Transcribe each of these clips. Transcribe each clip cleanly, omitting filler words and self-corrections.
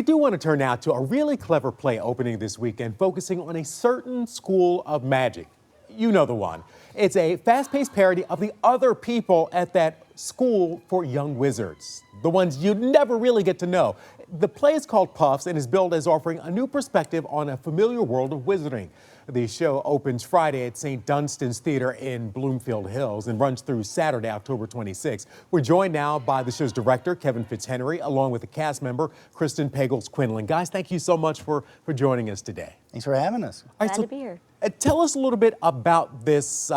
do want to turn now to a really clever play opening this weekend, focusing on a certain school of magic. You know the one. It's a fast-paced parody of the other people at that school for young wizards, the ones you'd never really get to know. The play is called Puffs and is billed as offering a new perspective on a familiar world of wizarding. The show opens Friday at St. Dunstan's Theater in Bloomfield Hills and runs through Saturday, October 26th. We're joined now by the show's director, Kevin Fitzhenry, along with the cast member, Kristen Pagels-Quinlan. Guys, thank you so much for joining us today. Thanks for having us. Glad to be here. Tell us a little bit about this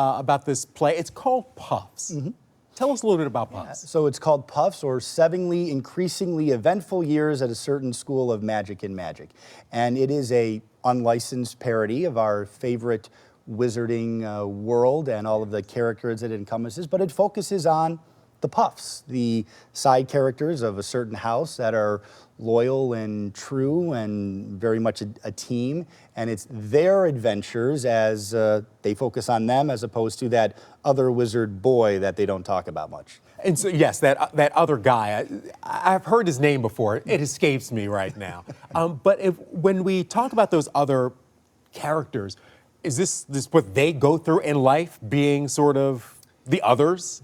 play. It's called Puffs. Mm-hmm. Tell us a little bit about Puffs. Yeah, so it's called Puffs, or 7 increasingly eventful years at a certain school of magic and magic. And it is a unlicensed parody of our favorite wizarding world and all of the characters it encompasses, but it focuses on the Puffs, the side characters of a certain house that are loyal and true and very much a team, and it's their adventures as they focus on them as opposed to that other wizard boy that they don't talk about much. And so, yes, that other guy, I've heard his name before. It escapes me right now. But when we talk about those other characters, is this what they go through in life, being sort of the others?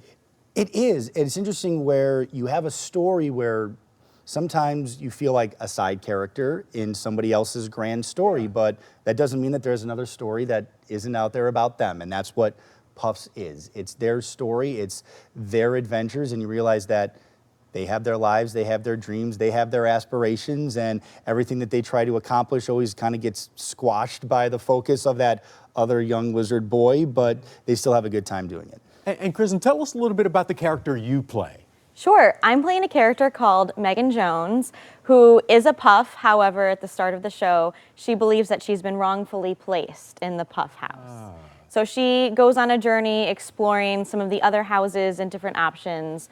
It is. It's interesting where you have a story where sometimes you feel like a side character in somebody else's grand story, but that doesn't mean that there's another story that isn't out there about them, and that's what Puffs is. It's their story, it's their adventures, and you realize that they have their lives, they have their dreams, they have their aspirations, and everything that they try to accomplish always kind of gets squashed by the focus of that other young wizard boy, but they still have a good time doing it. And Kristen, tell us a little bit about the character you play. Sure. I'm playing a character called Megan Jones, who is a Puff. However, at the start of the show, she believes that she's been wrongfully placed in the Puff house. So she goes on a journey exploring some of the other houses and different options,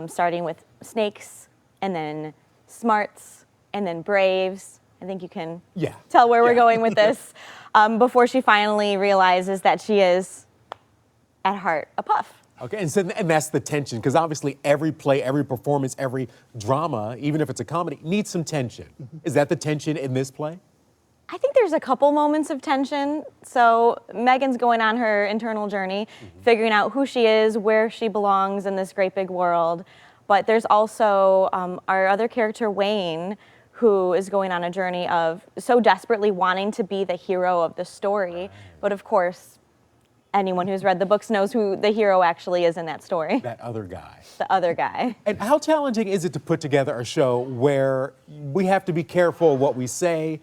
starting with snakes, and then smarts, and then braves. I think you can tell where we're going with this, before she finally realizes that she is, at heart, a Puff. Okay, and that's the tension, because obviously every play, every performance, every drama, even if it's a comedy, needs some tension. Mm-hmm. Is that the tension in this play? I think there's a couple moments of tension. So Megan's going on her internal journey, figuring out who she is, where she belongs in this great big world. But there's also our other character, Wayne, who is going on a journey of so desperately wanting to be the hero of the story. But of course, anyone who's read the books knows who the hero actually is in that story. That other guy. The other guy. And how challenging is it to put together a show where we have to be careful what we say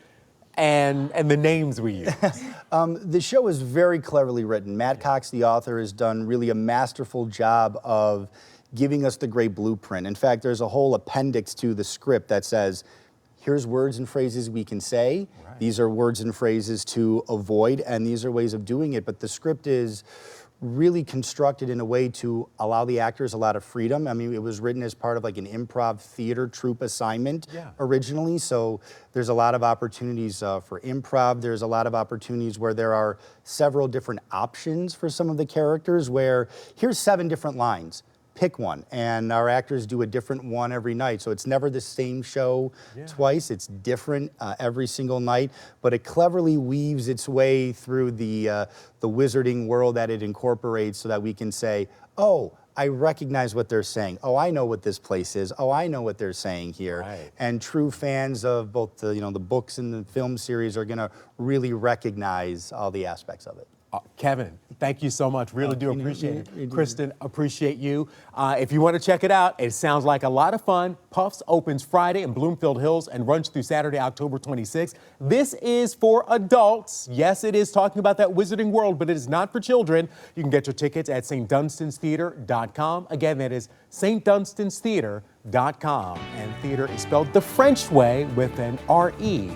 and the names we use? The show is very cleverly written. Matt Cox, the author, has done really a masterful job of giving us the great blueprint. In fact, there's a whole appendix to the script that says, here's words and phrases we can say. Right. These are words and phrases to avoid, and these are ways of doing it. But the script is really constructed in a way to allow the actors a lot of freedom. I mean, it was written as part of like an improv theater troupe assignment originally, so there's a lot of opportunities for improv. There's a lot of opportunities where there are several different options for some of the characters, where here's 7 different lines. Pick one, and our actors do a different one every night. So it's never the same show twice. It's different every single night, but it cleverly weaves its way through the wizarding world that it incorporates, so that we can say, oh, I recognize what they're saying. Oh, I know what this place is. Oh, I know what they're saying here. Right. And true fans of both the books and the film series are gonna really recognize all the aspects of it. Kevin, thank you so much. Really do appreciate it. Kristen, appreciate you. If you want to check it out, it sounds like a lot of fun. Puffs opens Friday in Bloomfield Hills and runs through Saturday, October 26th. This is for adults. Yes, it is talking about that wizarding world, but it is not for children. You can get your tickets at stdunstanstheater.com. Again, that is stdunstanstheater.com. And theater is spelled the French way with an R-E